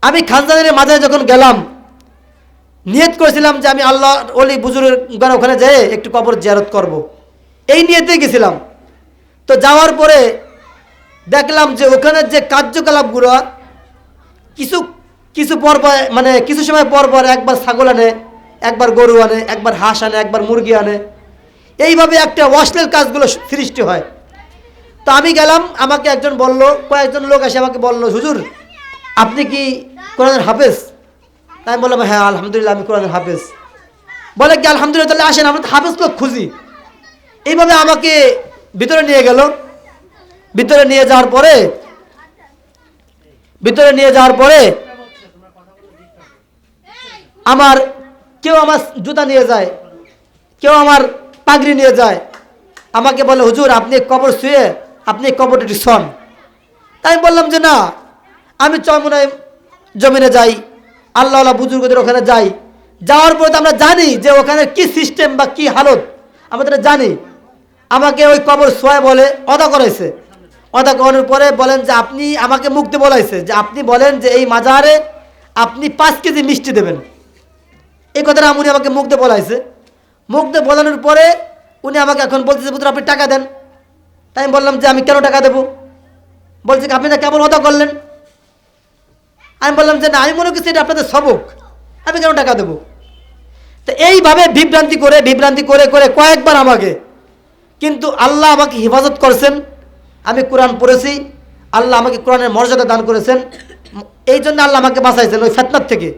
আমি খানজানের মাজারে যখন গেলাম, নিয়ত করেছিলাম যে আমি আল্লাহ ওলি বুজুর্গের ওখানে যেয়ে একটু কবর জিয়ারত করব। এই নিয়তেই গেছিলাম। তো যাওয়ার পরে দেখলাম যে ওখানে যে কার্যকলাপগুলো কিছু কিছু পর মানে কিছু সময় পর পর একবার ছাগল আনে, একবার গরু আনে, একবার হাঁস আনে, একবার মুরগি আনে, এইভাবে একটা অশ্লীল কাজগুলো সৃষ্টি হয়। তো আমি গেলাম, আমাকে একজন বলল, কয়েকজন লোক এসে আমাকে বলল, হুজুর আপনি কি কোরআনের হাফেজ? আমি বললাম হ্যাঁ আলহামদুলিল্লাহ আমি কোরআনের হাফেজ। বলে কি আলহামদুলিল্লাহ, তাহলে আসেন আমরা তো হাফেজ লোক খুঁজি। এইভাবে আমাকে ভিতরে নিয়ে গেল। ভিতরে নিয়ে যাওয়ার পরে আমার কেউ আমার জুতা নিয়ে যায়, কেউ আমার পাগড়ি নিয়ে যায়। আমাকে বলে হুজুর আপনি কবর শুয়ে আপনি কবরটি শোন। তাই আমি বললাম যে না, আমি চরমনায় জমিনে যাই, আল্লাহ বুজুর্গদের ওখানে যাই। যাওয়ার পরে তো আমরা জানি যে ওখানে কি সিস্টেম বা কি হালত, আমাদের জানি। আমাকে ওই কবর শোয়া বলে অদা করাইছে। অদা করানোর পরে বলেন যে আপনি আমাকে মুখতে বলাইছে যে আপনি বলেন যে এই মাজারে আপনি 5 কেজি মিষ্টি দেবেন। এই কথাটা উনি আমাকে মুখতে বলাইছে। মুখতে বলানোর পরে উনি আমাকে এখন বলতেছে পুত্র আপনি টাকা দেন। তাই আমি বললাম যে আমি কেন টাকা দেবো? বলছে আপনি না কেমন অদা করলেন। আমি বললাম যে না, আমি মনে করছি এটা আপনাদের সবক, আমি কেন টাকা দেবো? তো এইভাবে বিভ্রান্তি করে করে কয়েকবার আমাকে, কিন্তু আল্লাহ আমাকে হেফাজত করছেন। আমি কোরআন পড়েছি, আল্লাহ আমাকে কোরআনের মর্যাদা দান করেছেন। এই জন্য আল্লাহ আমাকে বাঁচাইছেন ওই ফিতনার থেকে।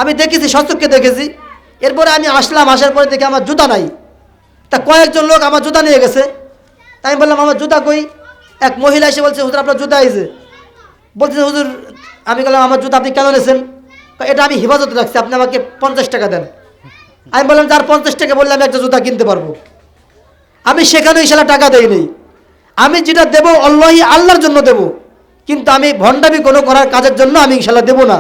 আমি দেখেছি, সচক্ষে দেখেছি। এরপরে আমি আসলাম, আসার পরে দেখি আমার জুতা নাই। তা কয়েকজন লোক আমার জুতা নিয়ে গেছে। তাই আমি বললাম আমার জুতা কই? এক মহিলা এসে বলছে হুজুর আপনার জুতা আইছে। বলছে হুজুর, আমি বললাম আমার জুতা আপনি কেন নিয়েছেন? এটা আমি হেফাজতে রাখছি, আপনি আমাকে 50 টাকা দেন। আমি বললাম যার 50 টাকা বললে আমি একটা জুতা কিনতে পারবো। আমি সেখানে ইনশাল্লাহ টাকা দেইনি। আমি যেটা দেবো আল্লাহর জন্য দেব, কিন্তু আমি ভণ্ডামি কোনো করার কাজের জন্য আমি ইনশাল্লাহ দেব না।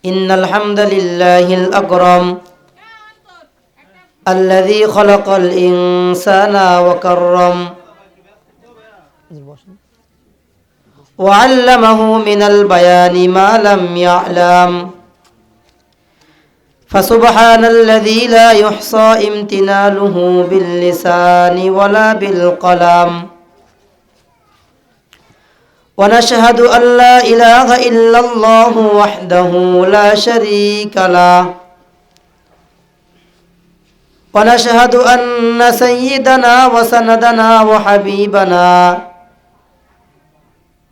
ইন্নাল হামদুলিল্লাহিল আকরাম আল্লাযী খালাকাল ইনসানা ওয়া কাররাম ওয়া আল্লামাহু মিনাল বায়ানি মা লাম ইয়ালাম ফাসুবহানাল্লাযী লা ইহসা ইমতিনালুহু বিল লিসানি ওয়ালা বিল কলাম ওয়া নাশহাদু আল্লা ইলাহা ইল্লাল্লাহু ওয়াহদাহু লা শারীকা লাহু ونشهد أن سيدنا وسندنا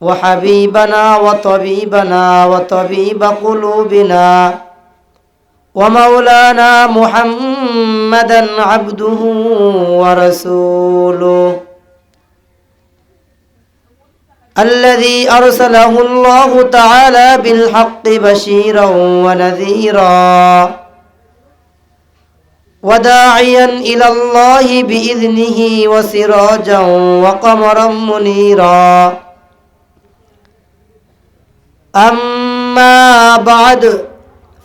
وحبيبنا وطبيبنا وطبيب قلوبنا ومولانا محمدا عبده ورسوله الذي أرسله الله تعالى بالحق بشيرا ونذيرا وداعيا إلى الله بإذنه وسراجا وقمرا منيرا أما بعد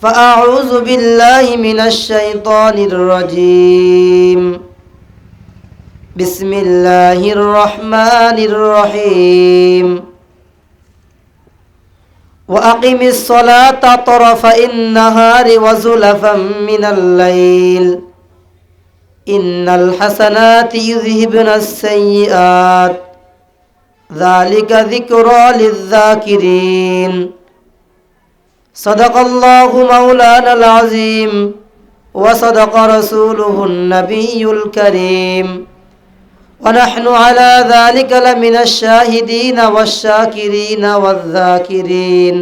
فأعوذ بالله من الشيطان الرجيم بسم الله الرحمن الرحيم وأقم الصلاة طرفي النهار وزلفا من الليل إن الحسنات يذهبن السيئات ذلك ذكرى للذاكرين صدق الله مولانا العظيم وصدق رسوله النبي الكريم ونحن على ذلك لمن الشاهدين والشاكرين والذاكرين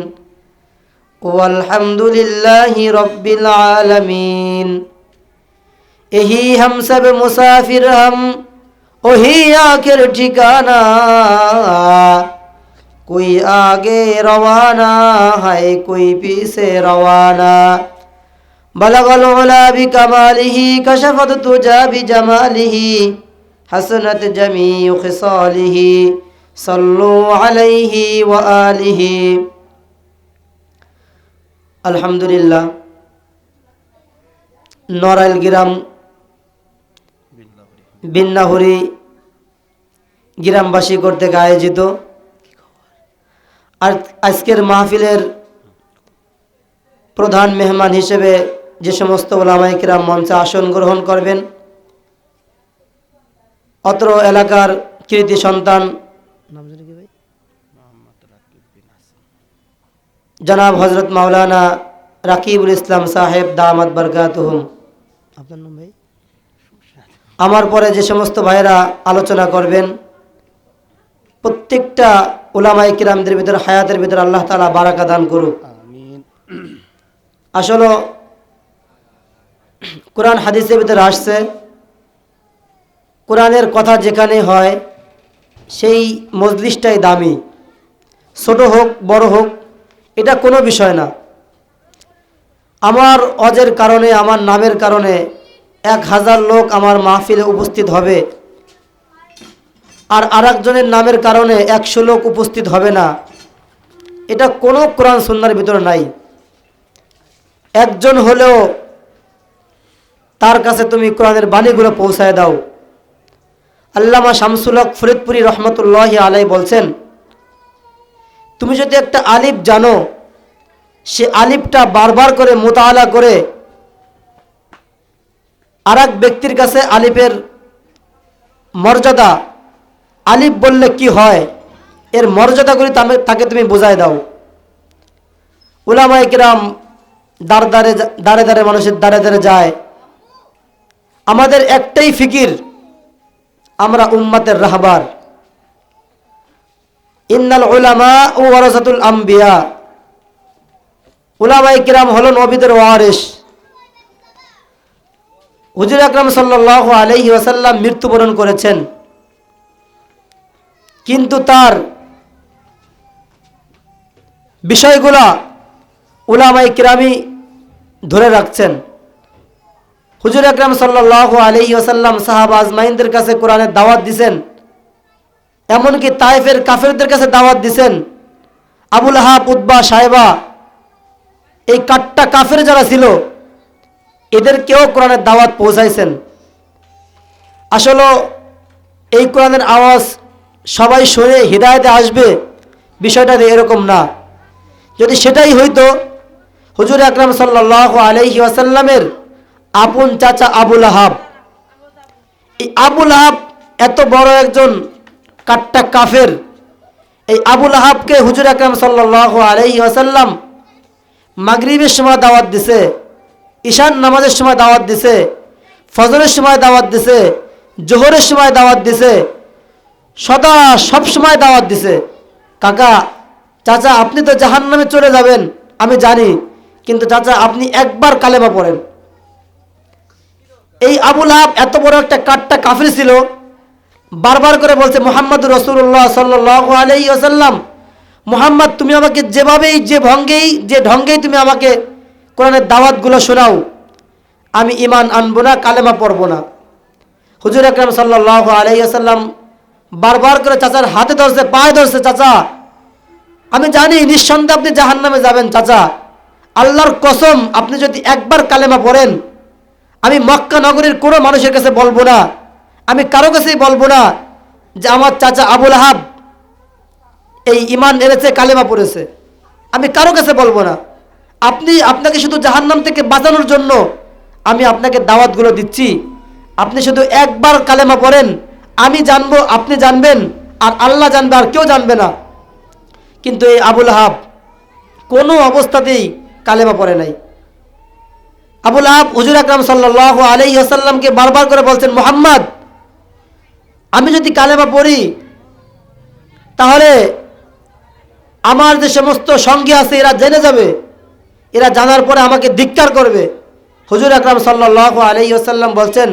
والحمد لله رب العالمين यही हम सब मुसाफिर हम वही आखिर ठिकाना कोई आगे रवाना है कोई पीछे रवाना बलगल उला बिकमालिही कशफत तुजा बिजमालिही हसनत जमीउ खिसालिही सल्लु अलैहि व आलिहि अल्हम्दुलिल्लाह नौराइल ग्राम बिन्नाहुरी গ্রামবাসী কর্তৃক আয়োজিত। আর আজকের মাহফিলের প্রধান মেহমান হিসেবে যে সমস্ত উলামায়ে কিরাম মঞ্চে আসন গ্রহণ করবেন, অত্র এলাকার কৃতি সন্তান জনাব হজরত মাওলানা রাকিবুল ইসলাম সাহেব দামাত বরকাতুহুম। আপনার নাম ভাই? আমার পরে যে সমস্ত ভাইরা আলোচনা করবেন, প্রত্যেকটা উলামায়ে কিরামদের ভিতর হায়াতের ভিতর আল্লাহ তাআলা বারাকা দান করুক। আসলে কোরআন হাদিসের ভিতরে আসছে, কোরআনের কথা যেখানে হয় সেই মজলিসটাই দামি, ছোট হোক বড় হোক এটা কোনো বিষয় না। আমার অজের কারণে, আমার নামের কারণে 1000 লোক আমার মাহফিলে উপস্থিত হবে, আর আরেকজনের নামের কারণে 100 লোক উপস্থিত হবে না, এটা কোনো কোরআন সুন্নাহর ভিতরে নাই। একজন হলেও তার কাছে তুমি কোরআনের বাণীগুলো পৌঁছায় দাও। আল্লামা শামসুল হক ফরিদপুরি রহমতুল্লাহি আলাইহি বলছেন, তুমি যদি একটা আলিফ জানো, সে আলিফটা বারবার করে মুতাআলা করে আরেক ব্যক্তির কাছে আলিফের মর্যাদা, আলিফ বললে কি হয় এর মর্যাদাগুলি তাকে তুমি বোঝায় দাও। উলামায়ে কিরাম দাঁড়ে দাঁড়ে মানুষের দাঁড়ে দাঁড়ে যায়। আমাদের একটাই ফিকির, আমরা উম্মতের রাহবার। ইন্নাল উলামা ওয়ারাসাতুল আম্বিয়া, উলামায়ে কিরাম হলো নবীদের ওয়ারিস। হুজুর আকরাম সাল্লাল্লাহু আলাইহি ওয়াসাল্লাম মৃত্যুবরণ করেছেন, কিন্তু তার বিষয়গুলা উলামায়ে কিরামই ধরে রাখছেন। হুজুর আকরাম সাল্লাল্লাহু আলাইহি ওয়াসাল্লাম সাহাবা আজমাইনদের কাছে কোরআনের দাওয়াত দিয়েছেন, এমনকি তায়েফের কাফেরদের কাছে দাওয়াত দিয়েছেন। আবু লাহাব, উতবা, সাইবা, এই কাট্টা কাফের যারা ছিল এদেরকেও কোরআনের দাওয়াত পৌঁছাইছেন। আসলে এই কোরআনের আওয়াজ সবাই শুনে হিদায়াতে আসবে, বিষয়টা এরকম না। যদি সেটাই হইতো, হুজুর আকরাম সাল্লাল্লাহু আলাইহি ওয়াসাল্লামের আপন চাচা আবু লাহাব, এই আবু লাহাব এত বড় একজন কাট্টা কাফের, এই আবু লাহাবকে হুজুর আকরাম সাল্লাল্লাহু আলাইহি ওয়াসাল্লাম মাগরিবের সময় দাওয়াত দিছে, ঈশান নামাজের সময় দাওয়াত দিছে, ফজরের সময় দাওয়াত দিছে, জোহরের সময় দাওয়াত দিছে, সব সময় দাওয়াত দিছে। কাকা, চাচা আপনি তো জাহান্নামে চলে যাবেন আমি জানি, কিন্তু চাচা আপনি একবার কালেমা পড়েন। এই আবু লাহাব এত বড় একটা কাট্টা কাফির ছিল, বারবার করে বলছে মুহাম্মদুর রাসূলুল্লাহ সাল্লাল্লাহু আলাইহি ওয়াসাল্লাম, মুহাম্মদ তুমি আমাকে যেভাবেই যে ঢঙ্গেই তুমি আমাকে কোরআনের দাওয়াতগুলো শোনাও, আমি ঈমান আনবো না, কালেমা পড়বো না। হুজুর আকরাম সাল্লাল্লাহু আলাইহি ওয়াসাল্লাম বারবার করে চাচার হাতে ধরছে, পায়ে ধরছে, চাচা আমি জানি নিঃসন্দেহে আপনি জাহান্নামে যাবেন, চাচা আল্লাহর কসম আপনি যদি একবার কালেমা পড়েন, আমি মক্কা নগরীর কোনো মানুষের কাছে বলবো না, আমি কারো কাছেই বলবো না যে আমার চাচা আবু লাহাব এই ঈমান এনেছে, কালেমা পড়েছে, আমি কারো কাছে বলবো না। আপনাকে শুধু জাহান্নাম থেকে বাঁচানোর জন্য আমি আপনাকে দাওয়াতগুলো দিচ্ছি, আপনি শুধু একবার কালেমা পড়েন, আমি জানবো, আপনি জানবেন, আর আল্লাহ জানবে, আর কেউ জানবে না। কিন্তু এই আবু লাহাব কোনো অবস্থাতেই কালেমা পড়ে নাই। আবু লাহাব হুজুর আকরাম সাল্লাল্লাহু আলাইহি ওয়াসাল্লামকে বারবার করে বলছেন, মুহাম্মদ আমি যদি কালেমা পড়ি তাহলে আমার যে সমস্ত সঙ্গী আছে এরা জেনে যাবে, এরা জানার পরে আমাকে ধিক্কার করবে। হুজুর আকরাম সাল্লাল্লাহু আলাইহি ওয়াসাল্লাম বলছেন,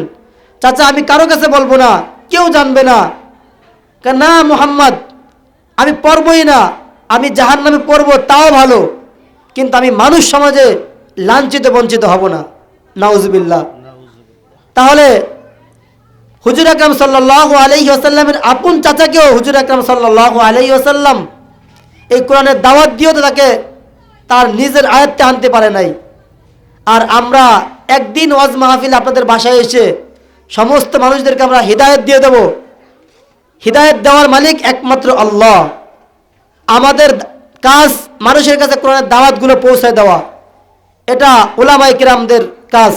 চাচা আমি কারো কাছে বলবো না, কেউ জানবে না। না মুহাম্মদ আমি পড়বই না, আমি জাহান্নামে পড়বো তাও ভালো, কিন্তু আমি মানুষ সমাজে লাঞ্ছিত বঞ্চিত হব না, নাউজুবিল্লাহ। তাহলে হুজুর আকরাম সাল্লাল্লাহু আলাইহি ওয়াসাল্লামের আপন চাচাকেও হুজুর আকরাম সাল্লাল্লাহু আলাইহি ওয়াসাল্লাম এই কোরআনের দাওয়াত দিয়েও তাকে তার নিজের আয়ত্তে আনতে পারে নাই। আর আমরা একদিন ওয়াজ মাহফিল আপনাদের বাসায় এসে সমস্ত মানুষদেরকে আমরা হিদায়াত দিয়ে দেব, হিদায়াত দেওয়ার মালিক একমাত্র আল্লাহ। আমাদের কাজ মানুষের কাছে কোরআনের দাওয়াতগুলো পৌঁছায় দেওয়া, এটা উলামায়ে কিরামদের কাজ,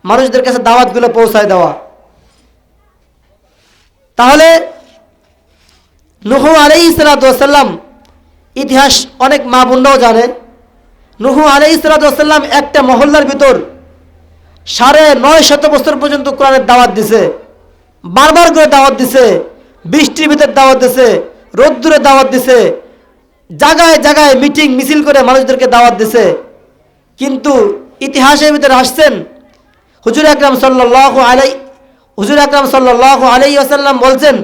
মানুষদের কাছে দাওয়াতগুলো পৌঁছায় দেওয়া। তাহলে নূহ আলাইহিস সালাতু ওয়াস সালাম, ইতিহাস অনেক মা বোনরাও জানে, নূহ আলাইহিস সালাতু ওয়াস সালাম একটা মহল্লার ভিতর 950 বছর পর্যন্ত কোরআনের দাওয়াত দিছে, বারবার করে দাওয়াত দিছে, বৃষ্টির ভিতর দাওয়াত দিছে, রোদ্দুরে দাওয়াত দিছে, জায়গায় জায়গায় মিটিং মিছিল করে মানুষদেরকে দাওয়াত দিছে। কিন্তু ইতিহাসের ভিতরে আসছেন হুজুর আকরাম সাল্লাল্লাহু আলাইহি ওয়াসাল্লাম বলছেন,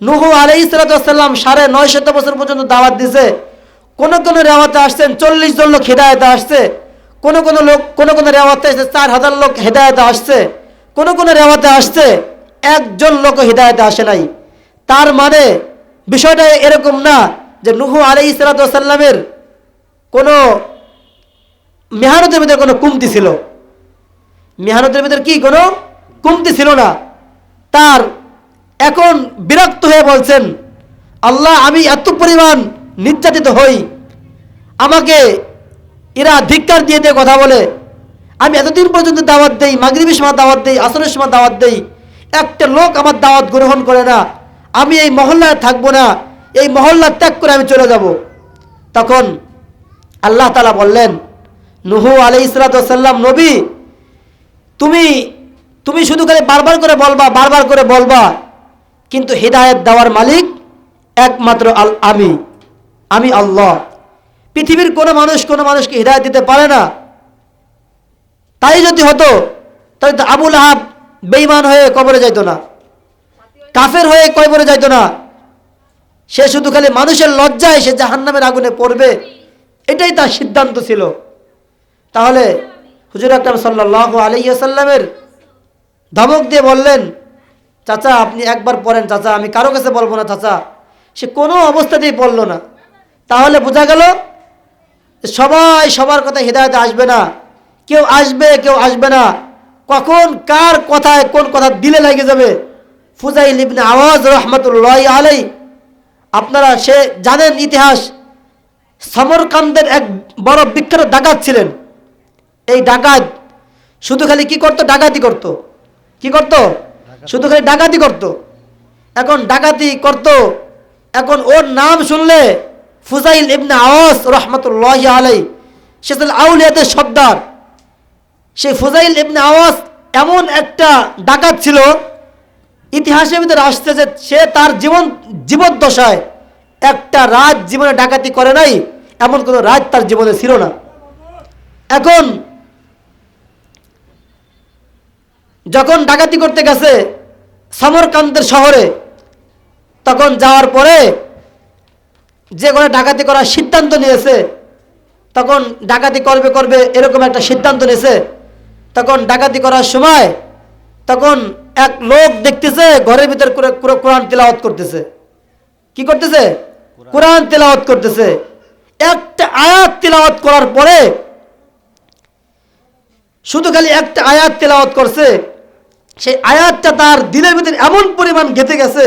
নূহ আলাইহিস সালাতু ওয়াস সালাম 950 বছর পর্যন্ত দাওয়াত দিছে। কোন কোন রিওয়ায়াতে আসছেন 40 জন লোক হিদায়াতে আসছে, কোন কোন রিওয়ায়াতে আসছে 4000 লোক হিদায়াতে আসছে, কোন কোন রিওয়ায়াতে আসছে একজন লোক হিদায়াতে আসে নাই। তার মানে বিষয়টা এরকম না যে নূহ আলাইহিস সালাতু ওয়াস সালামের কোনো মেহনতের ভিতরে কোনো কমতি ছিল, মেহনতের ভিতরে কি কোনো কমতি ছিল না। তার এখন বিরক্ত হয়ে বলছেন, আল্লাহ আমি এত পরিমাণ নির্যাতিত হই, আমাকে এরা ধিক্কার দিয়ে দিয়ে কথা বলে, আমি এতদিন পর্যন্ত দাওয়াত দেই, মাগরিবের সময় দাওয়াত দেই, আসরের সময় দাওয়াত দেই, একটা লোক আমার দাওয়াত গ্রহণ করে না, আমি এই মহল্লায় থাকবো না, এই মহল্লা ত্যাগ করে আমি চলে যাব। তখন আল্লাহ তাআলা বললেন, নূহ আলাইহিস সালাতু ওয়াস সালাম নবী, তুমি শুধু খালি বারবার করে বলবা, কিন্তু হিদায়াত দেওয়ার মালিক একমাত্র আমি আল্লাহ। পৃথিবীর কোনো মানুষকে হিদায়াত দিতে পারে না। তাই যদি হতো তাহলে তো আবু লাহাব বেঈমান হয়ে কবরে যাইত না, কাফের হয়ে কবরে যাইত না। সে শুধু খালি মানুষের লজ্জায় সে জাহান্নামের আগুনে পড়বে, এটাই তার সিদ্ধান্ত ছিল। তাহলে হুজুর আকরাম সাল্লাল্লাহু আলাইহি ওয়াসাল্লামের ধমক দিয়ে বললেন, চাচা আপনি একবার পড়েন চাচা, আমি কারো কাছে বলবো না চাচা। সে কোনো অবস্থাতেই পড়ল না। তাহলে বোঝা গেল সবাই সবার কথা হিদায়াতে আসবে না, কেউ আসবে কেউ আসবে না, কখন কার কথায় কোন কথা দিলে লাগে যাবে। ফুজাইল ইবনে আওয়াজ রাহমাতুল্লাহি আলাইহি, আপনারা সে জানেন ইতিহাস, সমরকান্দের এক বড় বিখ্যাত ডাকাত ছিলেন। এই ডাকাত শুধু খালি কি করতো, ডাকাতি করতো। কি করতো? শুধু খালি ডাকাতি করতো। এখন ডাকাতি করতো, এখন ওর নাম শুনলে ফুজাইল ইবনে আওয়াজ রাহমাতুল্লাহি আলাইহি, সে ছিল আউলিয়াদের সর্দার। সেই ফুজাইল ইবনে আওয়াজ এমন একটা ডাকাত ছিল, ইতিহাসের ভিতরে আসছে যে সে তার জীবদ্দশায় একটা রাত জীবনে ডাকাতি করে নাই, এমন কোনো রাত তার জীবনে ছিল না। এখন যখন ডাকাতি করতে গেছে সমরকান্দের শহরে, তখন যাওয়ার পরে যে কোনো ডাকাতি করার সিদ্ধান্ত নিয়েছে, তখন ডাকাতি করবে এরকম একটা সিদ্ধান্ত নিয়েছে। তখন ডাকাতি করার সময় তখন এক লোক দেখতেছে ঘরের ভিতর কোরআন তেলাওয়াত করতেছে। কি করতেছে? কোরআন তেলাওয়াত করতেছে। একটা আয়াত তেলাওয়াত করার পরে, শুধু খালি একটা আয়াত তেলাওয়াত করছে, সেই আয়াতটা তার দিলের ভিতরে এমন পরিমাণ গেঁথে গেছে,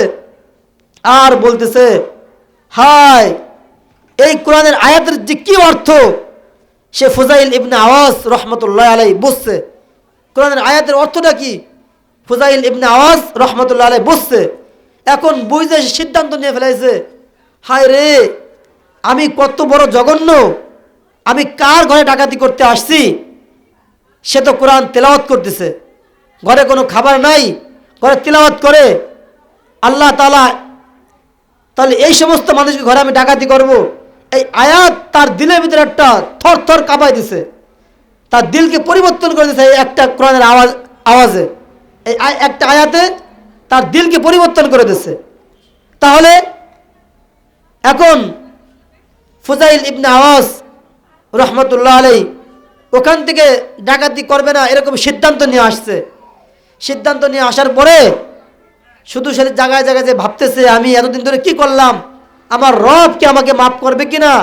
আর বলতেছে হায় এই কোরআনের আয়াতের যে কি অর্থ, সে ফুজাইল ইবনে আওয়াজ রাহমাতুল্লাহি আলাইহি বুঝছে কোরআনের আয়াতের অর্থটা কি। ফুজাইল ইবনে আওয়াজ রাহমাতুল্লাহি আলাইহি বুঝছে। এখন বুঝে সিদ্ধান্ত নিয়ে ফেলাইছে, হায় রে আমি কত বড় জঘন্য, আমি কার ঘরে ডাকাতি করতে আসছি, সে তো কোরআন তেলাওয়াত করতেছে, ঘরে কোনো খাবার নাই, ঘরে তেলাওয়াত করে। আল্লাহ তাআলা তাহলে এই সমস্ত মানুষকে ঘরে আমি ডাকাতি করব, এই আয়াত তার দিলের ভিতরে একটা থর থর কাঁপাই দিছে, তার দিলকে পরিবর্তন করে দিছে। এই একটা কোরআনের আওয়াজে, এই একটা আয়াতে তার দিলকে পরিবর্তন করে দিছে। তাহলে এখন ফুজাইল ইবনে আওয়াজ রাহমাতুল্লাহি আলাইহি ওখান থেকে ডাকাতি করবে না এরকম সিদ্ধান্ত নিয়ে আসছে। সিদ্ধান্ত নিয়ে আসার পরে শুধু সে জায়গায় জায়গায় যে ভাবতেছে, আমি এতদিন ধরে কি করলাম, আমার রব কি আমাকে মাফ করবে কিনা,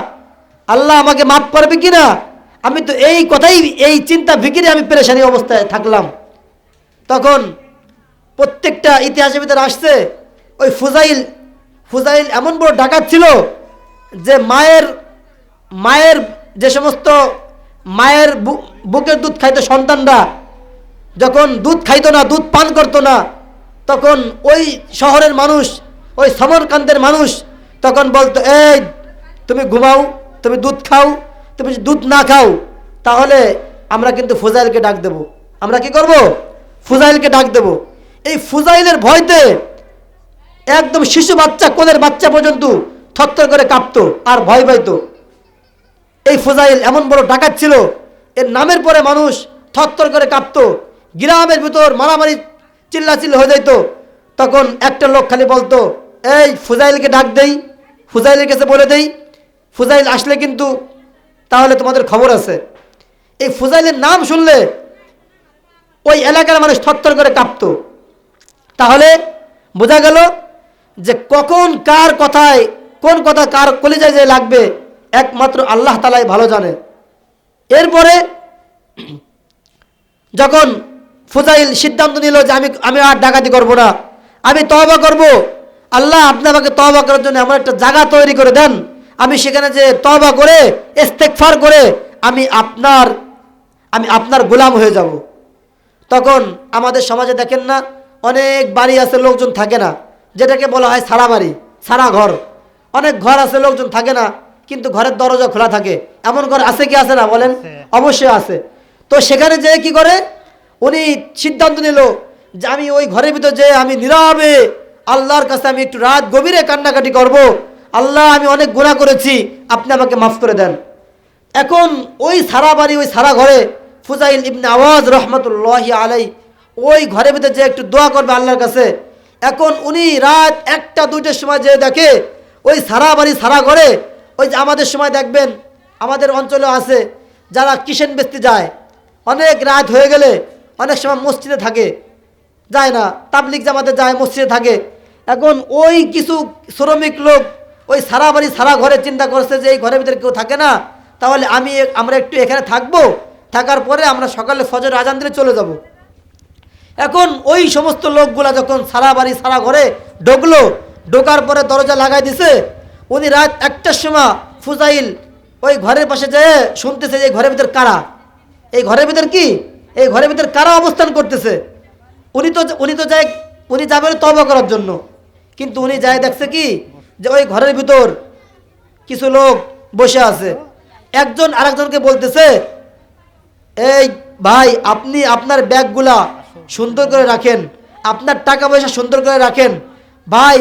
আল্লাহ আমাকে মাফ করবে কিনা। আমি তো এই কথাই, এই চিন্তা ফিকিরে আমি পেরেশানি অবস্থায় থাকলাম। তখন প্রত্যেকটা ইতিহাসের ভিতরে আসছে, ওই ফুজাইল ফুজাইল এমন বড় ডাকাত ছিল যে মায়ের যে সমস্ত মায়ের বুকের দুধ খাইতো সন্তানরা, যখন দুধ খাইতো না, দুধ পান করতো না, তখন ওই শহরের মানুষ, ওই সমরকান্তের মানুষ তখন বলতো, এই তুমি ঘুমাও, তুমি দুধ খাও, তুমি যদি দুধ না খাও তাহলে আমরা কিন্তু ফুজাইলকে ডাক দেব। আমরা কি করব? ফুজাইলকে ডাক দেব। এই ফুজাইলের ভয়তে একদম শিশু বাচ্চা, কোলের বাচ্চা পর্যন্ত থরথর করে কাঁপতো আর ভয় পাইতো। এই ফুজাইল এমন বড় ডাকাত ছিল, এর নামের পরে মানুষ থরথর করে কাঁপতো। গ্রামের ভিতর মারামারি চিল্লাচিল্লি হয়ে যাইতো। তখন একটা লোক খালি বলতো, এই ফুজাইলকে ডাক দেই, ফুজাইলের কাছে বলে দেই, ফুজাইল আসলে কিন্তু তাহলে তোমাদের খবর আছে। এই ফুজাইলের নাম শুনলে ওই এলাকার মানুষ থরথর করে কাঁপতো। তাহলে বোঝা গেল যে কখন কার কথায়, কোন কথা কার কলিজায় যে লাগবে একমাত্র আল্লাহ তাআলাই ভালো জানে। এরপরে যখন ফুজাইল সিদ্ধান্ত নিল যে আমি আর ডাকাতি করব না, আমি তওবা করব, আল্লাহ আপনি আমাকে তওবা করার জন্য এমন একটা জায়গা তৈরি করে দেন, আমি সেখানে যে তওবা করে ইস্তেগফার করে আমি আপনার গোলাম হয়ে যাব। তখন আমাদের সমাজে দেখেন না, অনেক বাড়ি আছে লোকজন থাকে না, যেটাকে বলা হয় সারা বাড়ি, সারা ঘর। অনেক ঘর আছে লোকজন থাকে না, কিন্তু ঘরের দরজা খোলা থাকে। এমন ঘর আছে কি আছে না বলেন? অবশ্যই আছে। তো সেখানে যে কি করে, উনি সিদ্ধান্ত নিল যে আমি ওই ঘরের ভিতর যে আমি নীরবে আল্লাহর কাছে আমি একটু রাত গভীরে কান্নাকাটি করব, আল্লাহ আমি অনেক গুনাহ করেছি, আপনি আমাকে মাফ করে দেন। এখন ওই সারা বাড়ি, ওই সারা ঘরে ফুজাইল ইবনে আওয়াজ রহমতুল্লাহি আলাই ওই ঘরের ভিতরে যে একটু দোয়া করবে আল্লাহর কাছে। এখন উনি রাত 1টা-2টার সময় যে দেখে ওই সারা বাড়ি সারা ঘরে, ওই যে আমাদের সময় দেখবেন আমাদের অঞ্চলে আছে যারা কিষেন বেচতে যায়, অনেক রাত হয়ে গেলে অনেক সময় মসজিদে থাকে, যায় না, তাবলিগ জামাতে যায়, মসজিদে থাকে। এখন ওই কিছু শ্রমিক লোক ওই সারা বাড়ি সারা ঘরে চিন্তা করছে যে এই ঘরের ভিতরে কেউ থাকে না, তাহলে আমরা একটু এখানে থাকবো, থাকার পরে আমরা সকালে ফজর আজান দিলে চলে যাব। এখন ওই সমস্ত লোকগুলা যখন সারা বাড়ি সারা ঘরে ঢুকলো, ঢোকার পরে দরজা লাগাই দিছে, উনি রাত 1টার সময় ফুজাইল ওই ঘরের পাশে যেয়ে শুনতেছে যে এই ঘরের ভিতর কারা, এই ঘরের ভিতর কি, এই ঘরের ভিতর কারা অবস্থান করতেছে। উনি যাবে তওবা করার জন্য, কিন্তু উনি যায় দেখছে কি যে ওই ঘরের ভিতর কিছু লোক বসে আছে। একজন আরেকজনকে বলতেছে, এই ভাই আপনি আপনার ব্যাগগুলা সুন্দর করে রাখেন, আপনার টাকা পয়সা সুন্দর করে রাখেন, ভাই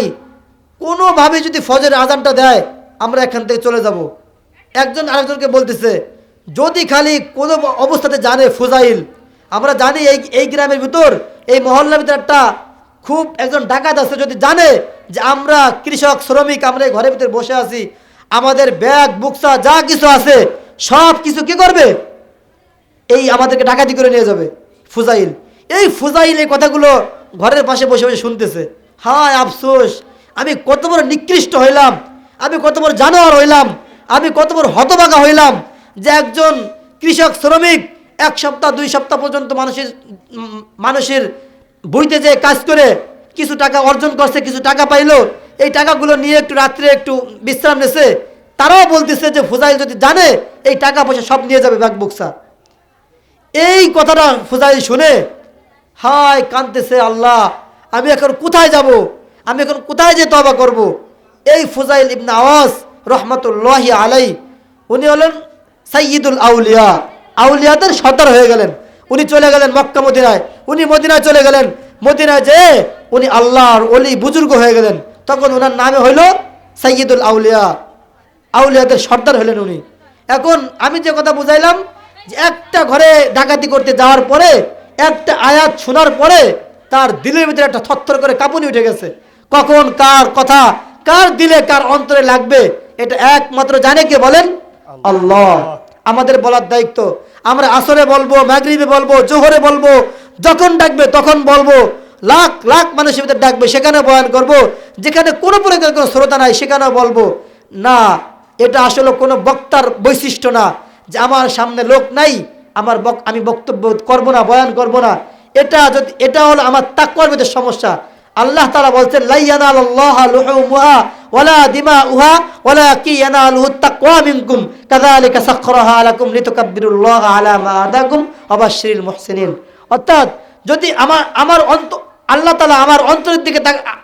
কোনোভাবে যদি ফজরের আজানটা দেয় আমরা এখান থেকে চলে যাব। একজন আরেকজনকে বলতেছে, যদি খালি কোনো অবস্থাতে জানে ফুজাইল, আমরা জানি এই গ্রামের ভিতর, এই মহল্লার ভিতর একটা খুব একজন ডাকাত আছে, যদি জানে যে আমরা কৃষক শ্রমিক, আমরা এই ঘরের ভিতরে বসে আছি, আমাদের ব্যাগ বুকসা যা কিছু আছে সব কিছু কি করবে, এই আমাদেরকে ডাকাতি করে নিয়ে যাবে ফুজাইল। এই ফুজাইল এই কথাগুলো ঘরের পাশে বসে বসে শুনতেছে। হায় আফসোস, আমি কত বড় নিকৃষ্ট হইলাম, আমি কত বড় জানোয়ার হইলাম, আমি কত বড় হতভাগা হইলাম যে একজন কৃষক শ্রমিক 1 সপ্তাহ 2 সপ্তাহ পর্যন্ত মানুষের বইতে যে কাজ করে কিছু টাকা অর্জন করছে, কিছু টাকা পাইলো, এই টাকাগুলো নিয়ে একটু রাত্রে একটু বিশ্রাম নেছে, তারাও বলতেছে যে ফুজাইল যদি জানে এই টাকা পয়সা সব নিয়ে যাবে ব্যাগ বুকসা। এই কথাটা ফুজাইল শুনে হায় কাঁদতেছে, আল্লাহ আমি এখন কোথায় যাব, আমি এখন কোথায় যে তওবা করব। এই ফুজাইল ইবনে আওয়াজ রহমতুল্লাহি আলাই উনি হলেন সাইয়্যিদুল আউলিয়া, আউলিয়াদের সর্দার হয়ে গেলেন। উনি চলে গেলেন মক্কা মদিনায়, উনি মদিনায় চলে গেলেন, মদিনায় যে উনি আল্লাহর ওলি বুজুর্গ হয়ে গেলেন। তখন ওনার নামে হইল সাইয়্যিদুল আউলিয়া, আউলিয়াদের সর্দার হলেন উনি। এখন আমি যে কথা বুঝাইলাম যে একটা ঘরে ডাকাতি করতে যাওয়ার পরে একটা আয়াত শোনার পরে তার দিলের ভিতরে একটা থরথর করে কাঁপুনি উঠে গেছে। কখন কার কথা কার দিলে কার অন্তরে লাগবে এটা একমাত্র জানে কে বলেন? আল্লাহ। আমাদের বলার দায়িত্ব, আমরা আসরে বলবো, মাগরিবে বলবো, জোহরে বলবো, যখন ডাকবে তখন বলবো, লাখ লাখ মানুষের ভিতরে ডাকবে সেখানে বয়ান করব, যেখানে কোনো প্রকার কোনো শ্রোতা নাই সেখানেও বলবো না। এটা আসলে কোনো বক্তার বৈশিষ্ট্য না যে আমার সামনে লোক নাই আমি বক্তব্য করব না, বয়ান করব না। এটা হলো আমার তাকওয়ার ভিতরে সমস্যা। আল্লাহ তাআলা বলছেন লা ইয়ানালুল্লাহা লুহুমুহা ওয়ালা দিমাউহা ওয়ালাকিন ইয়ানালুহুত তাকওয়া মিনকুম কাযালিকা সাখখারাহা লাকুম লিতুকাব্বিরুল্লাহা আলা মা হাদাকুম ওয়া বাশশিরিল মুহসিনিন। অর্থাৎ যদি আমার আল্লাহ তাআলা আমার অন্তরের দিকে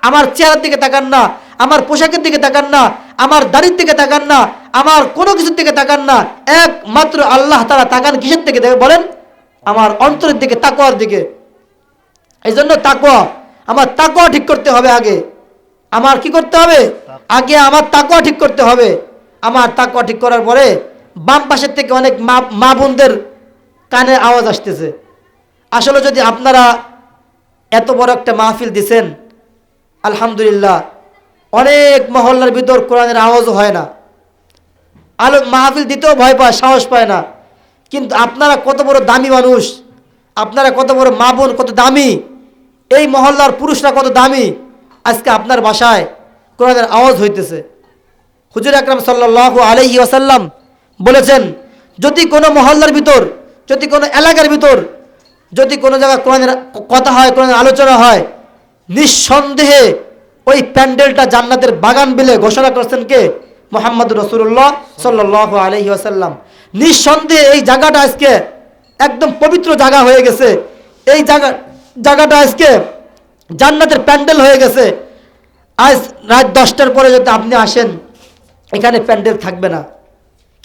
আমার চেহারার দিকে তাকান না, আমার পোশাকের দিকে তাকান না, আমার দাড়ির দিকে তাকান না, আমার কোনো কিছুর দিকে তাকান না, একমাত্র আল্লাহ তাআলা তাকান কিসের দিকে বলেন? আমার অন্তরের দিকে, তাকওয়ার দিকে। এই জন্য তাকওয়া, আমার তাকওয়া ঠিক করতে হবে আগে। আমার কি করতে হবে? আগে আমার তাকওয়া ঠিক করতে হবে। আমার তাকওয়া ঠিক করার পরে বাম পাশের থেকে অনেক মা বোনদের কানে আওয়াজ আসতেছে। আসলে যদি আপনারা এত বড় একটা মাহফিল দিছেন, আলহামদুলিল্লাহ, অনেক মহল্লার ভিতর কোরআনের আওয়াজও হয় না, মাহফিল দিতেও ভয় পায়, সাহস পায় না। কিন্তু আপনারা কত বড় দামি মানুষ, আপনারা কত বড় মা বোন, কত দামি, এই মহল্লার পুরুষরা কত দামি, আজকে আপনার বাসায় কোরআনের আওয়াজ হইতেছে। হুজুর আকরাম সাল্লাল্লাহু আলাইহি ওয়াসাল্লাম বলেছেন, যদি কোনো মহল্লার ভিতর, যদি কোনো এলাকার ভিতর, যদি কোনো জায়গায় কোরআনের কথা হয়, কোরআনের আলোচনা হয়, নিঃসন্দেহে ওই প্যান্ডেলটা জান্নাতের বাগান বলে ঘোষণা করেছেন কে? মুহাম্মদুর রাসূলুল্লাহ সাল্লাল্লাহু আলাইহি ওয়াসাল্লাম। নিঃসন্দেহে এই জায়গাটা আজকে একদম পবিত্র জায়গা হয়ে গেছে। এই জায়গাটা আজকে জান্নাতের প্যান্ডেল হয়ে গেছে। আজ রাত 10টার পরে যদি আপনি আসেন, এখানে প্যান্ডেল থাকবে না,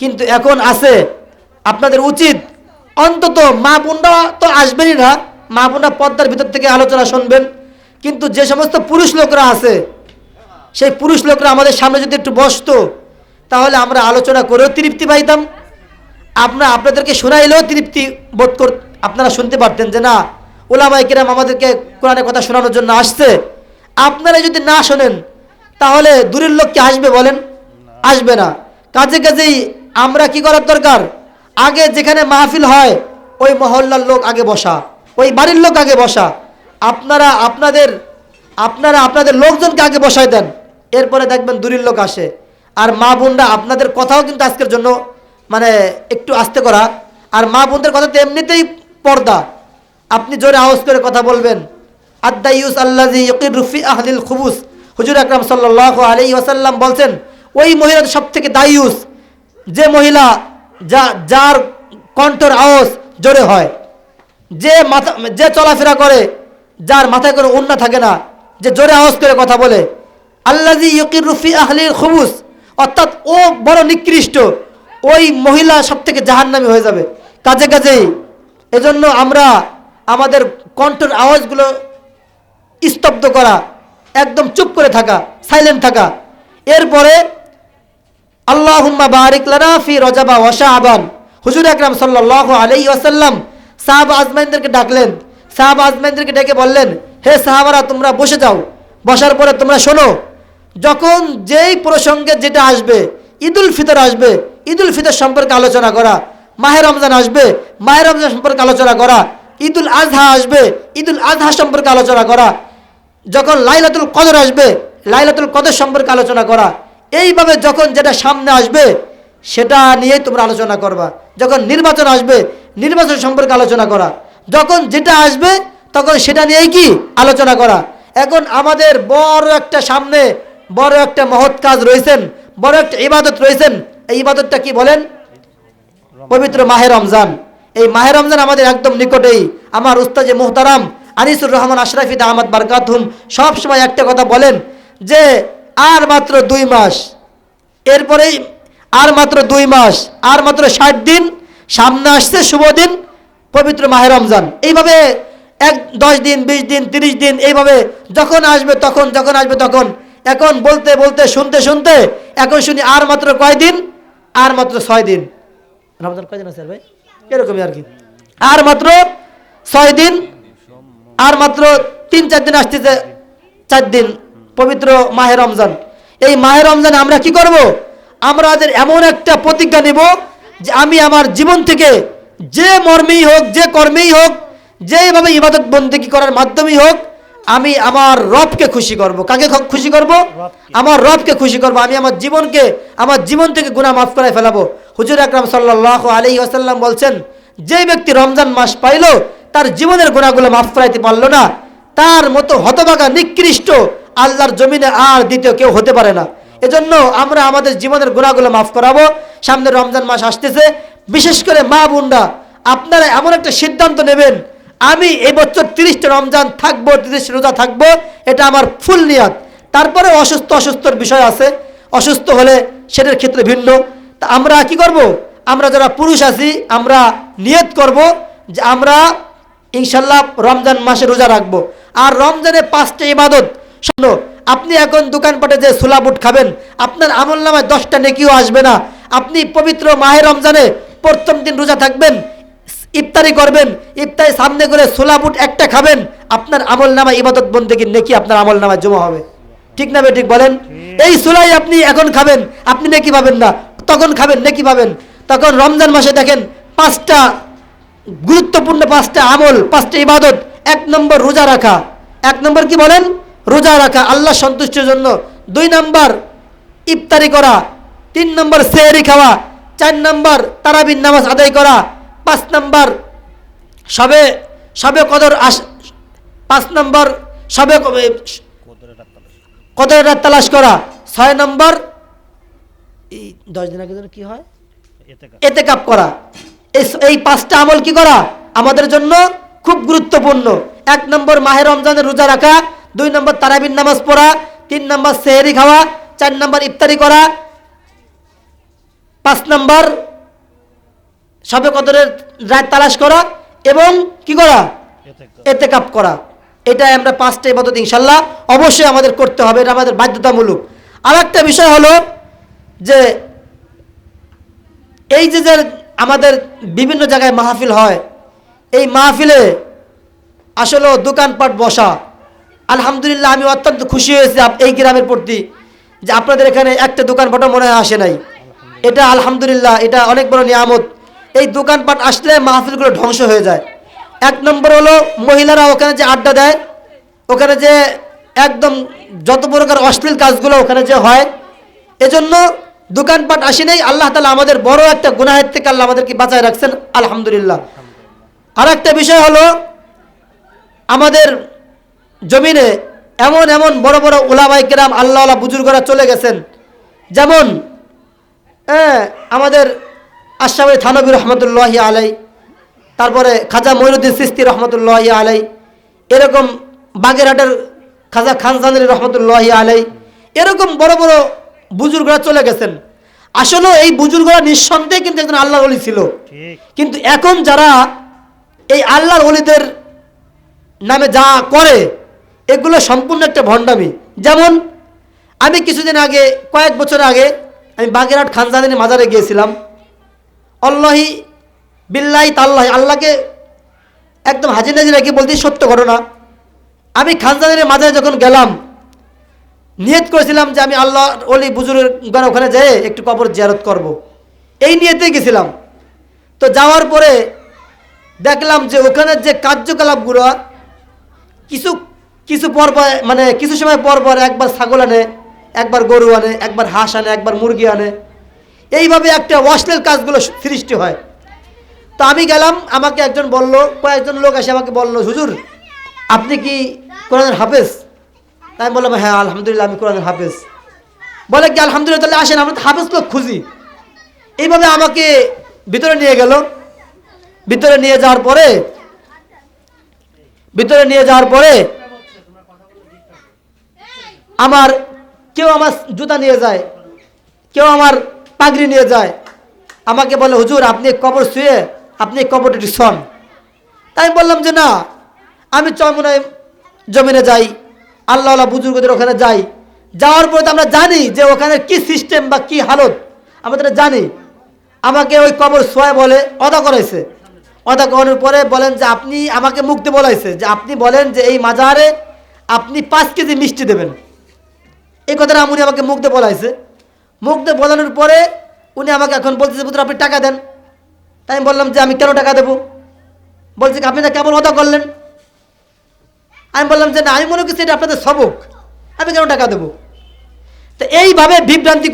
কিন্তু এখন আছে। আপনাদের উচিত অন্তত, মা বোনরা তো আসবেনই না, মা বোনরা পর্দার ভিতর থেকে আলোচনা শুনবেন, কিন্তু যে সমস্ত পুরুষ লোকরা আছে, সেই পুরুষ লোকরা আমাদের সামনে যদি একটু বসতো, তাহলে আমরা আলোচনা করেও তৃপ্তি পাইতাম। আপনাদেরকে শোনাইলেও তৃপ্তি বোধ আপনারা শুনতে পারতেন যে না, উলামায়ে কেরাম আমাদেরকে কোরআনের কথা শোনানোর জন্য আসছে। আপনারা যদি না শোনেন, তাহলে দূরের লোক কি আসবে বলেন? আসবে না। কাজেই আমরা কি করার দরকার? আগে যেখানে মাহফিল হয়, ওই মহল্লার লোক আগে বসা, ওই বাড়ির লোক আগে বসা। আপনারা আপনাদের লোকজনকে আগে বসায় দেন, এরপরে দেখবেন দূরের লোক আসে। আর মা বোনরা, আপনাদের কথাও কিন্তু আজকের জন্য মানে একটু আস্তে করা। আর মা বোনদের কথা তো এমনিতেই পর্দা, আপনি জোরে আওয়াজ করে কথা বলবেন। আদ-দাইয়ুস আল্লাযী ইয়াকিরু ফি আহলিল খুবুস, হুজুর আকরাম সাল্লাল্লাহু আলাইহি ওয়াসাল্লাম বলছেন, ওই মহিলা সবথেকে দাইয়ুস, যে মহিলা যার কণ্ঠের আওয়াজ জোরে হয়, যে চলাফেরা করে, যার মাথায় কোনো ওড়না থাকে না, যে জোরে আওয়াজ করে কথা বলে। আল্লাযী ইয়াকিরু ফি আহলিল খুবুস, অর্থাৎ ও বড় নিকৃষ্ট, ওই মহিলা সবথেকে জাহান্নামী হয়ে যাবে। কাজেই এজন্য আমরা আমাদের কণ্ঠের আওয়াজগুলো স্তব্ধ করা, একদম চুপ করে থাকা, সাইলেন্ট থাকা। এরপরে আল্লাহুম্মা বারিক লানা ফি রজবা ওয়া শাবান, হুজুর আকরাম সাল্লাল্লাহু আলাইহি ওয়াসাল্লাম সাহাবা আজমাইনদেরকে ডাকলেন। সাহাবা আজমাইনদেরকে ডেকে বললেন, হে সাহাবারা, তোমরা বসে যাও। বসার পরে তোমরা শোনো, যখন যেই প্রসঙ্গে যেটা আসবে, ঈদুল ফিতর আসবে, ঈদুল ফিতর সম্পর্কে আলোচনা করা, মাহে রমজান আসবে, মাহে রমজান সম্পর্কে আলোচনা করা, ঈদুল আজহা আসবে, ঈদুল আজহা সম্পর্কে আলোচনা করা, যখন লাইলাতুল কদর আসবে, লাইলাতুল কদর সম্পর্কে আলোচনা করা। এইভাবে যখন যেটা সামনে আসবে, সেটা নিয়েই তোমরা আলোচনা করবা। যখন নির্বাচন আসবে, নির্বাচন সম্পর্কে আলোচনা করা। যখন যেটা আসবে, তখন সেটা নিয়েই কি আলোচনা করা। এখন আমাদের বড় একটা সামনে বড় একটা মহৎ কাজ রয়েছেন, বড় একটা ইবাদত রয়েছেন। এই ইবাদতটা কি বলেন? পবিত্র মাহে রমজান। এই মাহে রমজান আমাদের একদম নিকটেই। আমার উস্তাদে মুহতারাম আনিসুর রহমান আশরাফি দামাত বারকাতুহুম সব সময় একটা কথা বলেন যে আর মাত্র 2 মাস, এরপরেই আর মাত্র 2 মাস, আর মাত্র 60 দিন, সামনে আসছে শুভ দিন পবিত্র মাহে রমজান। এইভাবে 10 দিন, 20 দিন, 30 দিন, এইভাবে যখন আসবে তখন, যখন আসবে তখন। এখন বলতে বলতে, শুনতে শুনতে এখন শুনি আর মাত্র কয় দিন? আর মাত্র 6 দিন। রমজান কয় দিন আছে ভাই? এরকমই আর কি, আর মাত্র 6 দিন, আর মাত্র 3-4 দিন আসতেছে, 4 দিন পবিত্র মাহে রমজান। এই মাহে রমজানে আমরা কি করব? আমরা এমন একটা প্রতিজ্ঞা নেব যে আমি আমার জীবন থেকে যে মর্মেই হোক, যে কর্মেই হোক, যেভাবে ইবাদত বন্দেগী করার মাধ্যমেই হোক, আমি আমার রবকে খুশি করব। কাকে খুশি করব? আমার রবকে খুশি করব। আমি আমার জীবন থেকে গুনাহ মাফ করায় ফেলাবো। হুজুর আকরাম সাল্লাল্লাহু আলাইহি ওয়াসাল্লাম বলছেন, যে ব্যক্তি রমজান মাস পাইল, তার জীবনের গুনাহগুলো মাফ করাইতে পারলো না, তার মতো হতভাগা নিকৃষ্ট আল্লাহর জমিনে আর দ্বিতীয় কেউ হতে পারে না। এজন্য আমরা আমাদের জীবনের গুনাহগুলো মাফ করাবো। সামনে রমজান মাস আসতেছে, বিশেষ করে মা বোনরা আপনারা এমন একটা সিদ্ধান্ত নেবেন, আমি এই বছর 30টা রমজান থাকবো, 30 রোজা থাকবো, এটা আমার ফুল নিয়াত। তারপরে অসুস্থর বিষয় আছে, অসুস্থ হলে সেটার ক্ষেত্রে ভিন্ন। তা আমরা কি করব? আমরা যারা পুরুষ আছি আমরা নিয়ত করব যে আমরা ইনশাল্লাহ রমজান মাসে রোজা রাখবো। আর রমজানে 5টা ইবাদত শোনো, আপনি এখন দোকানপাটে যে ছোলা বুট খাবেন, আপনার আমল নামায় 10টা নেকিও আসবে না। আপনি পবিত্র মাহে রমজানে প্রথম দিন রোজা থাকবেন, ইফতারি করবেন, ইফতারি সামনে করে ছোলা বুট একটা খাবেন, আপনার আমল নামায় ইবাদত বন্দেগীর নেকি আপনার আমল নামায় জমা হবে। ঠিক না ঠিক বলেন? এই ছোলাই আপনি এখন খাবেন, আপনি নেকি পাবেন না, তখন খাবেন নেকি পাবেন। তখন রমজান মাসে দেখেন 5টা গুরুত্বপূর্ণ 5টা আমল, 5টা ইবাদত। 1 নম্বর রোজা রাখা। 1 নম্বর কি বলেন? রোজা রাখা আল্লাহ সন্তুষ্টির জন্য। 2 নম্বর ইফতারি করা। 3 নম্বর সেহরি খাওয়া। 4 নম্বর তারাবির নামাজ আদায় করা। 5 নম্বর সবে কদর 5 নম্বর সবে কদরের রাত তালাশ করা। 6 নম্বর 10 দিন আগে কি হয়? ইতিকাফ করা। এই 5টা আমল কি করা আমাদের জন্য খুব গুরুত্বপূর্ণ। 1 নম্বর মাহে রমজানের রোজা রাখা, 2 নম্বর তারাবির নামাজ পড়া, 3 নম্বর সেহরি খাওয়া, 4 নম্বর ইফতারি করা, 5 নম্বর সবে কদরের রাত তালাশ করা এবং কি করা? ইতিকাফ করা। এটা আমরা 5টা ইবাদত ইনশাআল্লাহ অবশ্যই আমাদের করতে হবে, এটা আমাদের বাধ্যতামূলক। আর একটা বিষয় হলো যে এই যে আমাদের বিভিন্ন জায়গায় মাহফিল হয়, এই মাহফিলে আসলে দোকানপাট বসা, আলহামদুলিল্লাহ আমি অত্যন্ত খুশি হয়েছি এই গ্রামের প্রতি যে আপনাদের এখানে একটা দোকানপাটও মনে হয় আসে নাই। এটা আলহামদুলিল্লাহ, এটা অনেক বড় নিয়ামত। এই দোকানপাট আসলে মাহফিলগুলো ধ্বংস হয়ে যায়। 1 নম্বর হলো মহিলারা ওখানে যে আড্ডা দেয়, ওখানে যে একদম যত প্রকার অশ্লীল কাজগুলো ওখানে যে হয়, এজন্য দোকানপাট আসি নাই। আল্লাহ তাআলা আমাদের বড় একটা গুনাহের থেকে আল্লাহ আমাদেরকে বাঁচায় রাখছেন, আলহামদুলিল্লাহ। আর একটা বিষয় হলো আমাদের জমিনে এমন এমন বড় বড় উলামায়ে কেরাম আল্লাহওয়ালা বুজুর্গরা চলে গেছেন, যেমন আমাদের আশরাফ থানভী রহমতুল্লাহি আলাই, তারপরে খাজা মঈনুদ্দিন চিশতি রহমতুল্লাহি আলাই, এরকম বাগেরহাটের খাজা খানজানী রহমতুল্লাহি আলাই, এরকম বড় বড় বুজুর্গরা চলে গেছেন। আসলে এই বুজুর্গরা নিঃসন্দেহে কিন্তু একজন আল্লাহর ওলি ছিল, কিন্তু এখন যারা এই আল্লাহর ওলিদের নামে যা করে এগুলো সম্পূর্ণ একটা ভণ্ডামি। যেমন আমি কিছুদিন আগে, কয়েক বছর আগে আমি বাগেরহাট খানজানী মাজারে গিয়েছিলাম। আল্লাহি বিল্লাহি তাল্লাহি, আল্লাহকে একদম হাজির নাজির রেখে বলতে সত্য ঘটনা, আমি খানজানীর মাজারে যখন গেলাম নিয়ত করেছিলাম যে আমি আল্লাহ ওলি বুজুর্গের ওখানে যেয়ে একটু কবর জিয়ারত করব, এই নিয়তেই গেছিলাম। তো যাওয়ার পরে দেখলাম যে ওখানে যে কার্যকলাপগুলো কিছু পর মানে কিছু সময় পর পর একবার ছাগল আনে, একবার গরু আনে, একবার হাঁস আনে, একবার মুরগি আনে, এইভাবে একটা অশ্লীল কাজগুলো সৃষ্টি হয়। তো আমি গেলাম, আমাকে একজন বলল, কয়েকজন লোক এসে আমাকে বলল, হুজুর আপনি কি কোরআনের হাফেজ? আমি বললাম হ্যাঁ আলহামদুলিল্লাহ আমি কোরআনের হাফেজ। বলে কি আলহামদুলিল্লাহ তাহলে আসেন আমরা তো হাফেজ লোক খুঁজি। এইভাবে আমাকে ভিতরে নিয়ে গেল। ভিতরে নিয়ে যাওয়ার পরে আমার কেউ আমার জুতা নিয়ে যায়, কেউ আমার পাগড়ি নিয়ে যায়, আমাকে বলে হুজুর আপনি কবর শুয়ে আপনি কবরটা একটু শোন। তাই আমি বললাম যে না, আমি চরমনায় জমিনে যাই, আল্লাহওয়ালা বুজুর্গদের ওখানে যাই। যাওয়ার পরে তো আমরা জানি যে ওখানে কি সিস্টেম বা কি হালত, আমাদের জানি। আমাকে ওই কবর শোয়া বলে অদা করাইছে। অদা করানোর পরে বলেন যে আপনি আমাকে মুখতে বলাইছে যে আপনি বলেন যে এই মাজারে আপনি 5 কেজি মিষ্টি দেবেন। এই কথাটা উনি আমাকে মুখতে বলাইছে। মুখতে বলানোর পরে উনি আমাকে এখন বলতেছে পুত্র আপনি টাকা দেন। তাই আমি বললাম যে আমি কেন টাকা দেবো? বলছে আপনি না কেমন অদা করলেন। আমি বললাম যে না, আমি মনে করছি এটা আপনাদের সবক, আমি কেন টাকা দেবো? তো এইভাবে বিভ্রান্তি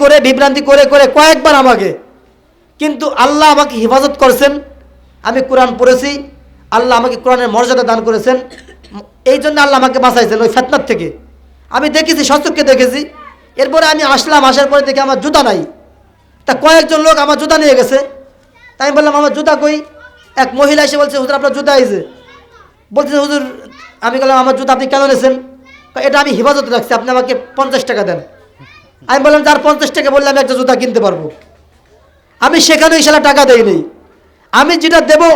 করে করে কয়েকবার আমাকে, কিন্তু আল্লাহ আমাকে হেফাজত করছেন। আমি কোরআন পড়েছি, আল্লাহ আমাকে কোরআনের মর্যাদা দান করেছেন, এই জন্য আল্লাহ আমাকে বাঁচাইছেন ওই ফিতনার থেকে। আমি দেখেছি, সচক্ষে দেখেছি। এরপরে আমি আসলাম, আসার পরে দেখি আমার জুতা নাই। তা কয়েকজন লোক আমার জুতা নিয়ে গেছে। তাই আমি বললাম আমার জুতা কই? এক মহিলা এসে বলছে হুজুর আপনার জুতা এসে। বলতেছে হুজুর, আমি বললাম আমার জুতা আপনি কেন নিয়েছেন? এটা আমি হেফাজতে রাখছি, আপনি আমাকে 50 টাকা দেন। আমি বললাম যার 50 টাকা বললে আমি একটা জুতা কিনতে পারবো। আমি সেখানে ইনশাল্লাহ টাকা দেইনি। আমি যেটা দেবো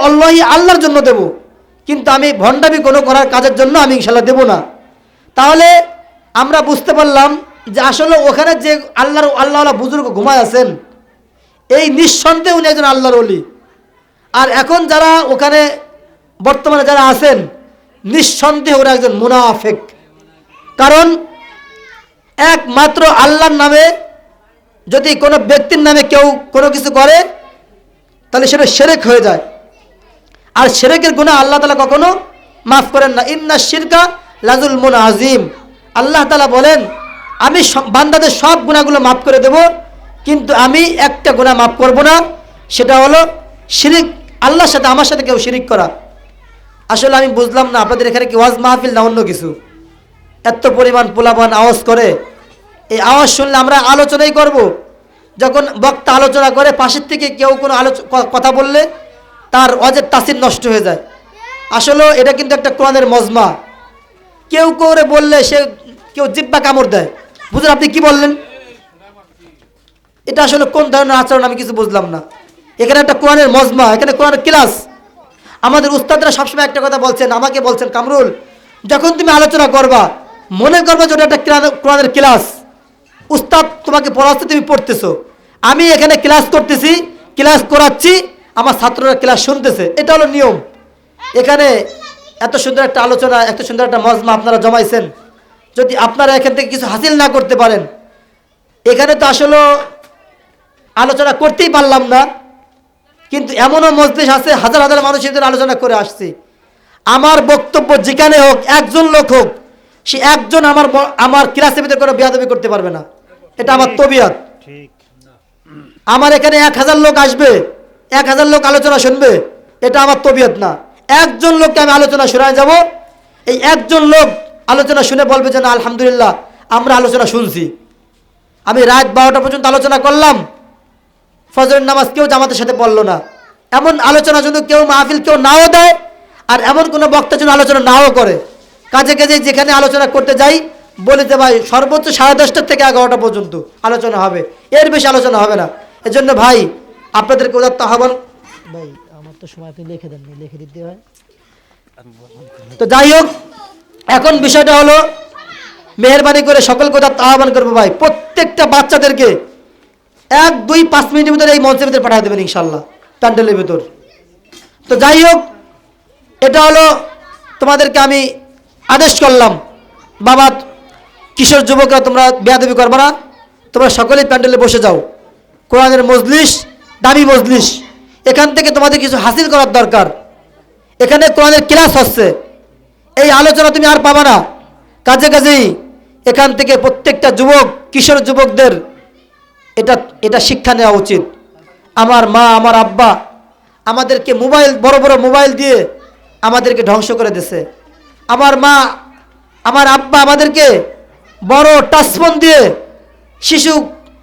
আল্লাহর জন্য দেব, কিন্তু আমি ভণ্ডামি কোনো করার কাজের জন্য আমি ইনশাল্লাহ দেব না। তাহলে আমরা বুঝতে পারলাম যে আসলে ওখানে যে আল্লাহওয়ালা বুজুর্গ ঘুমায় আছেন, এই নিঃসন্দেহে উনি একজন আল্লাহর ওলি। আর এখন যারা ওখানে বর্তমানে যারা আছেন, নিঃসন্দেহে ওরা একজন মুনাফিক। কারণ একমাত্র আল্লাহর নামে যদি কোনো ব্যক্তির নামে কেউ কোনো কিছু করে, তাহলে সেটা শিরক হয়ে যায়। আর শিরকের গুনাহ আল্লাহ তাআলা কখনো মাফ করেন না। ইন্না শিরকা লাযুলমুন আযীম। আল্লাহ তাআলা বলেন আমি বান্দাদের সব গুনাহগুলো মাফ করে দেব, কিন্তু আমি একটা গুনাহ মাফ করব না, সেটা হলো শিরক, আল্লাহর সাথে আমার সাথে কেউ শিরক করা। আসলে আমি বুঝলাম না আপনাদের এখানে কি ওয়াজ মাহফিল না অন্য কিছু? এত পরিমাণ পোলাপান আওয়াজ করে, এই আওয়াজ শুনলে আমরা আলোচনাই করব। যখন বক্তা আলোচনা করে পাশের থেকে কেউ কোনো কথা বললে তার ওয়াজের তাসির নষ্ট হয়ে যায়। আসলে এটা কিন্তু একটা কোরআনের মজমা। কেউ করে বললে সে কেউ জিব্বা কামড় দেয়। বুঝলেন আপনি কি বললেন? এটা আসলে কোন ধরনের আচরণ আমি কিছু বুঝলাম না। এখানে একটা কোরআনের মজমা, এখানে কোরআনের ক্লাস। আমাদের উস্তাদরা সবসময় একটা কথা বলছেন, আমাকে বলছেন, কামরুল যখন তুমি আলোচনা করবা মনে করবা যে ওটা একটা কোরআনের ক্লাস। উস্তাদ তোমাকে পড়াচ্ছে, তুমি পড়তেছো, আমি এখানে ক্লাস করতেছি, ক্লাস করাচ্ছি, আমার ছাত্ররা ক্লাস শুনতেছে, এটা হলো নিয়ম। এখানে এত সুন্দর একটা আলোচনা, এত সুন্দর একটা মজমা আপনারা জমাইছেন, যদি আপনারা এখান থেকে কিছু হাসিল না করতে পারেন, এখানে তো আসলে আলোচনা করতেই পারলাম না। কিন্তু এমনও মজলিস আছে হাজার হাজার মানুষ এদের আলোচনা করে আসছে। আমার বক্তব্য যেখানে হোক, একজন লোক হোক, সে একজন আমার ক্লাসের ভিতরে কোনো বেয়াদবি করতে পারবে না। এটা আমার তবিয়ত। আমার এখানে 1000 লোক আসবে, 1000 লোক আলোচনা শুনবে, এটা আমার তবিয়ত না। একজন লোককে আমি আলোচনা শোনায় যাব, এই একজন লোক আলোচনা শুনে বলবে যে না আলহামদুলিল্লাহ আমরা আলোচনা শুনছি। আমি রাত 12টা পর্যন্ত আলোচনা করলাম, ফজরের নামাজ কেউ জামাতের সাথে পড়লো না। এমন আলোচনা যদি কেউ মাহফিল কেউ নাও দেয়, আর এমন কোনো বক্তা যেন আলোচনা নাও করে, কাজে কাজে যেখানে আলোচনা করতে যাই বলে যে ভাই সর্বোচ্চ 10:30 থেকে 11টা পর্যন্ত আলোচনা হবে, এর বেশি আলোচনা হবে না। এজন্য ভাই আপনাদেরকে উদাত্ত আহ্বান, ভাই আমার তো সময় আপনি লিখে দেন, লিখে দিতে হয়। তো যাই হোক, এখন বিষয়টা হলো মেহেরবানি করে সকলকে উদাত্ত আহ্বান করবো ভাই, প্রত্যেকটা বাচ্চাদেরকে 1, 2, 5 মিনিটের ভিতরে এই মঞ্চের ভিতরে পাঠিয়ে দেবেন ইনশাল্লাহ, প্যান্ডেলের ভিতর। তো যাই হোক, এটা হলো তোমাদেরকে আমি আদেশ করলাম, বাবা কিশোর যুবকরা তোমরা বেয়াদবি করবে না, তোমরা সকলেই প্যান্ডেলে বসে যাও। কোরআনের মজলিস, দামি মজলিস, এখান থেকে তোমাদের কিছু হাসিল করার দরকার। এখানে কোরআনের ক্লাস হচ্ছে, এই আলোচনা তুমি আর পাবা না। কাজে কাজেই এখান থেকে প্রত্যেকটা যুবক, কিশোর যুবকদের এটা শিক্ষা নেওয়া উচিত। আমার মা, আমার আব্বা আমাদেরকে মোবাইল, বড় বড় মোবাইল দিয়ে আমাদেরকে ধ্বংস করে দিয়েছে। আমার মা, আমার আব্বা আমাদেরকে বড় টাচফোন দিয়ে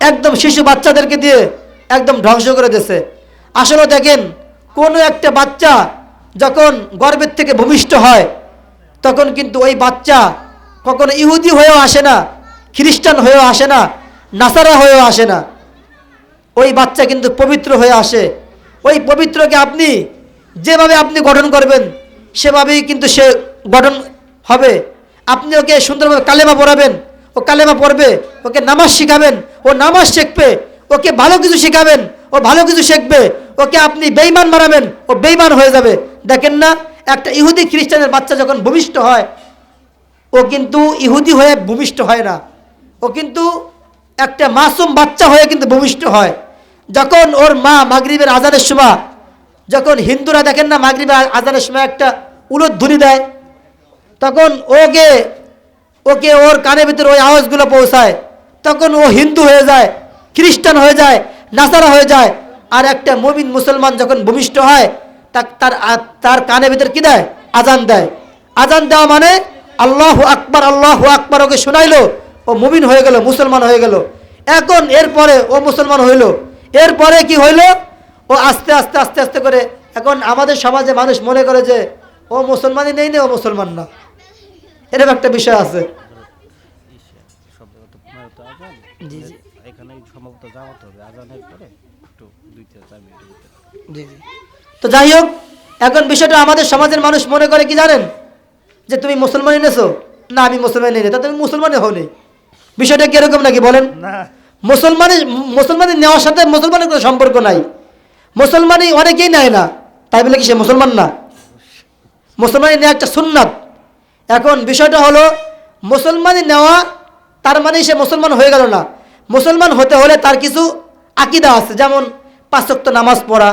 একদম শিশু বাচ্চাদেরকে দিয়ে একদম ধ্বংস করে দিয়েছে। আসলে দেখেন, কোনো একটা বাচ্চা যখন গর্ভের থেকে ভূমিষ্ঠ হয়, তখন কিন্তু ওই বাচ্চা কখনো ইহুদি হয়েও আসে না, খ্রিস্টান হয়েও আসে না, নাসারা হয়েও আসে না। ওই বাচ্চা কিন্তু পবিত্র হয়ে আসে। ওই পবিত্রকে আপনি যেভাবে আপনি গঠন করবেন সেভাবেই কিন্তু সে গঠন হবে। আপনি ওকে সুন্দরভাবে কালেমা পড়াবেন, ও কালেমা পড়বে, ওকে নামাজ শিখাবেন, ও নামাজ শিখবে, ওকে ভালো কিছু শিখাবেন, ও ভালো কিছু শিখবে। ওকে আপনি বেঈমান বানাবেন, ও বেঈমান হয়ে যাবে। দেখেন না, একটা ইহুদি খ্রিস্টানের বাচ্চা যখন ভূমিষ্ঠ হয়, ও কিন্তু ইহুদি হয়ে ভূমিষ্ঠ হয় না, ও কিন্তু একটা মাসুম বাচ্চা হয়ে কিন্তু ভূমিষ্ঠ হয়। যখন ওর মা মাগরিবের আজানের সময়, যখন হিন্দুরা দেখেন না মাগরিবের আজানের সময় একটা উলুধ্বনি দেয়, তখন ওকে ওর কানের ভিতরে ওই আওয়াজগুলো পৌঁছায়, তখন ও হিন্দু হয়ে যায়, খ্রিস্টান হয়ে যায়, নাসারা হয়ে যায়। আর একটা মুমিন মুসলমান যখন ভূমিষ্ঠ হয়, তার কানের ভিতরে কি দেয়? আজান দেয়। আজান দেওয়া মানে আল্লাহু আকবার, আল্লাহু আকবার ওকে শোনাইলো, ও ও মুমিন হয়ে গেল, মুসলমান হয়ে গেল। এখন এরপরে ও মুসলমান হইল, এরপরে কি হইল, ও আস্তে আস্তে আস্তে আস্তে করে এখন আমাদের সমাজে মানুষ মনে করে যে ও মুসলমানই নেই না, ও মুসলমান না, এরকম একটা বিষয় আছে। জি জি এখানে সম্ভবত জামাত হবে আজানের পরে একটু 2-4 মিনিট। জি জি। তো যাই হোক, এখন বিষয়টা আমাদের সমাজের মানুষ মনে করে কি জানেন, যে তুমি মুসলমানই এনেছো, না আমি মুসলমান নেই, তা তুমি মুসলমানই হও নি। বিষয়টা কিরকম নাকি বলেন? না, মুসলমানি নেওয়ার সাথে মুসলমানের কোনো সম্পর্ক নাই। মুসলমানি অনেকেই নেয় না, তাই বলে কি সে মুসলমান না? মুসলমানি নেওয়া একটা সুন্নাত। এখন বিষয়টা হলো মুসলমানি নেওয়া তার মানে সে মুসলমান হয়ে গেল না। মুসলমান হতে হলে তার কিছু আকীদা আছে, যেমন 5 ওয়াক্ত নামাজ পড়া,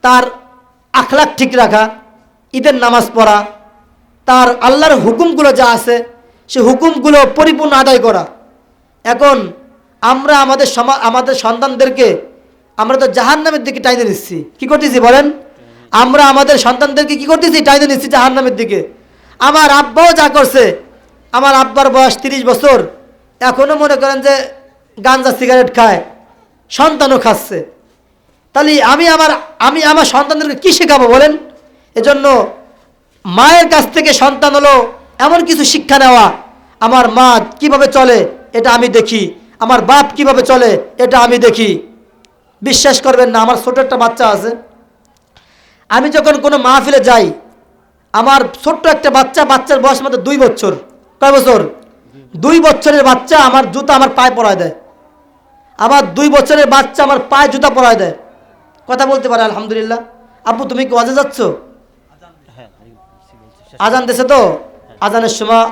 তার আখলাক ঠিক রাখা, ঈদের নামাজ পড়া, তার আল্লাহর হুকুমগুলো যা আছে সে হুকুমগুলো পরিপূর্ণ আদায় করা। এখন আমরা আমাদের সন্তানদেরকে আমরা তো জাহান্নামের দিকে টাইনে নিচ্ছি। কি করতেছি বলেন? আমরা আমাদের সন্তানদেরকে কি করতেছি? টাইনে নিচ্ছি জাহান্নামের দিকে। আমার আব্বাও যা করছে, আমার আব্বার বয়স 30 বছর, এখনও মনে করেন যে গাঞ্জা সিগারেট খায়, সন্তানও খাচ্ছে। তাহলে আমি আমার সন্তানদেরকে কী শেখাবো বলেন? এজন্য মায়ের কাছ থেকে সন্তান হলো এমন কিছু শিক্ষা নেওয়া, আমার মা কিভাবে চলে এটা আমি দেখি, আমার বাপ কিভাবে চলে এটা আমি দেখি। বিশ্বাস করবেন না, আমার ছোট একটা বাচ্চা আছে, আমি যখন কোনো মাহফিলে যাই, আমার ছোট্ট একটা বাচ্চার বয়স মাত্র 2 বছর। কয় বছর? 2 বছরের বাচ্চা আমার জুতা আমার পায়ে পরায় দেয়। আমার 2 বছরের বাচ্চা আমার পায়ে জুতা পরায় দেয়, কথা বলতে পারে আলহামদুলিল্লাহ। আব্বু তুমি কি ওয়াজে যাচ্ছ? আজান দেছে তো, আজানের সময়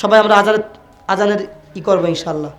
সবাই আমরা আজানের করবো ইনশাল্লাহ।